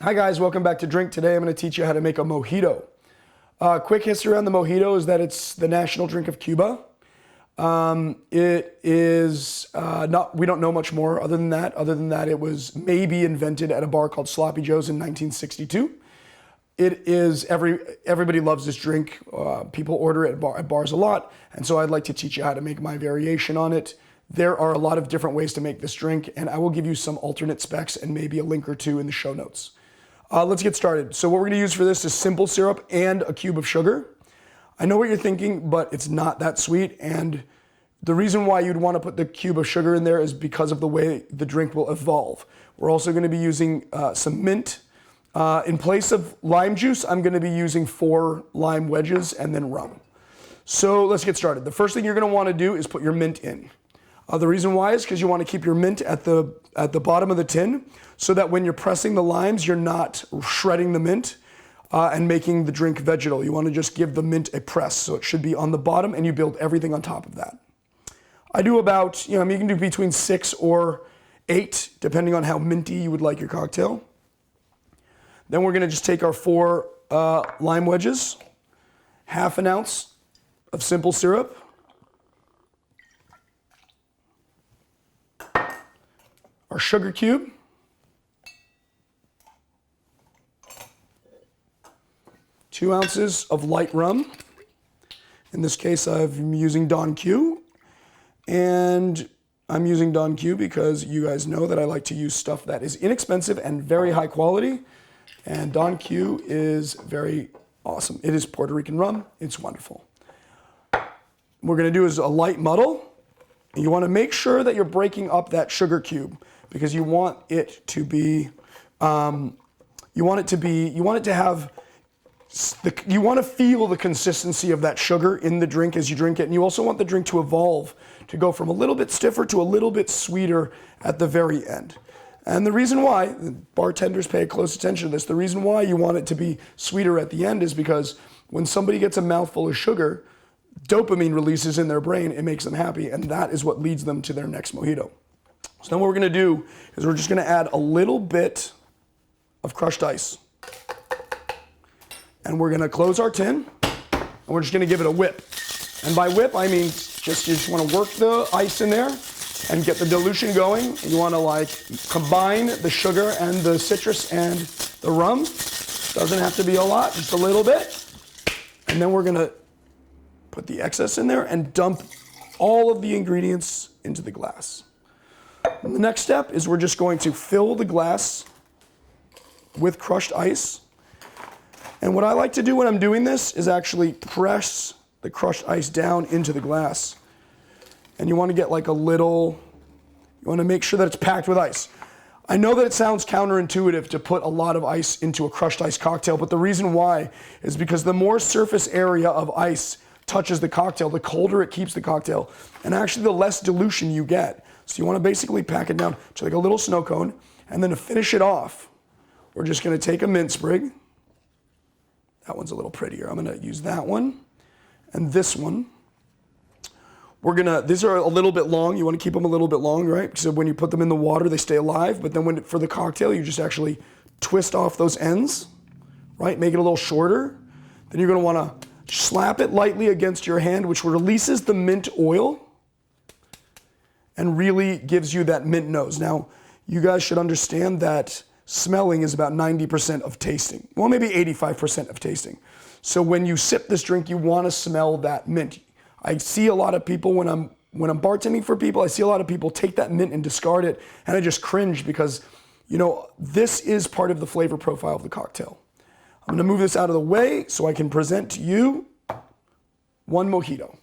Hi guys, welcome back to Drink. Today I'm going to teach you how to make a mojito. Quick history on the mojito is that it's the national drink of Cuba. It is we don't know much more other than that. Other than that, it was maybe invented at a bar called Sloppy Joe's in 1962. It is, everybody loves this drink. People order it at bars a lot. And so I'd like to teach you how to make my variation on it. There are a lot of different ways to make this drink, and I will give you some alternate specs and maybe a link or two in the show notes. Let's get started. So what we're gonna use for this is simple syrup and a cube of sugar. I know what you're thinking, but it's not that sweet. And the reason why you'd wanna put the cube of sugar in there is because of the way the drink will evolve. We're also gonna be using some mint. In place of lime juice, I'm gonna be using 4 lime wedges and then rum. So let's get started. The first thing you're gonna wanna do is put your mint in. The reason why is because you want to keep your mint at the bottom of the tin so that when you're pressing the limes, you're not shredding the mint and making the drink vegetal. You want to just give the mint a press. So it should be on the bottom and you build everything on top of that. I do about, you can do between 6 or 8, depending on how minty you would like your cocktail. Then we're going to just take our 4 lime wedges, half an ounce of simple syrup, our sugar cube, two ounces of light rum. In this case, I'm using Don Q, and I'm using Don Q because you guys know that I like to use stuff that is inexpensive and very high quality, and Don Q is very awesome. It is Puerto Rican rum. It's wonderful. What we're going to do is a light muddle. You want to make sure that you're breaking up that sugar cube, because you want it to be, you want to feel the consistency of that sugar in the drink as you drink it. And you also want the drink to evolve, to go from a little bit stiffer to a little bit sweeter at the very end. And the reason why, bartenders pay close attention to this, the reason why you want it to be sweeter at the end is because when somebody gets a mouthful of sugar, dopamine releases in their brain, it makes them happy, and that is what leads them to their next mojito. So then what we're gonna do is we're just gonna add a little bit of crushed ice. And we're gonna close our tin, and we're just gonna give it a whip. And by whip, I mean you just wanna work the ice in there and get the dilution going. And you wanna combine the sugar and the citrus and the rum. Doesn't have to be a lot, just a little bit. And then we're gonna put the excess in there and dump all of the ingredients into the glass. And the next step is we're just going to fill the glass with crushed ice. And what I like to do when I'm doing this is actually press the crushed ice down into the glass. And you want to get you want to make sure that it's packed with ice. I know that it sounds counterintuitive to put a lot of ice into a crushed ice cocktail, but the reason why is because the more surface area of ice touches the cocktail, the colder it keeps the cocktail, and actually the less dilution you get. So you want to basically pack it down to like a little snow cone, and then to finish it off, we're just going to take a mint sprig. That one's a little prettier. I'm going to use that one, and this one. These are a little bit long. You want to keep them a little bit long, right? Because when you put them in the water, they stay alive. But then for the cocktail, you just actually twist off those ends, right? Make it a little shorter. Then you're going to want to slap it lightly against your hand, which releases the mint oil and really gives you that mint nose. Now, you guys should understand that smelling is about 90% of tasting. Well, maybe 85% of tasting. So when you sip this drink, you want to smell that mint. I see a lot of people when I'm bartending for people, I see a lot of people take that mint and discard it, and I just cringe because, this is part of the flavor profile of the cocktail. I'm gonna move this out of the way so I can present to you one mojito.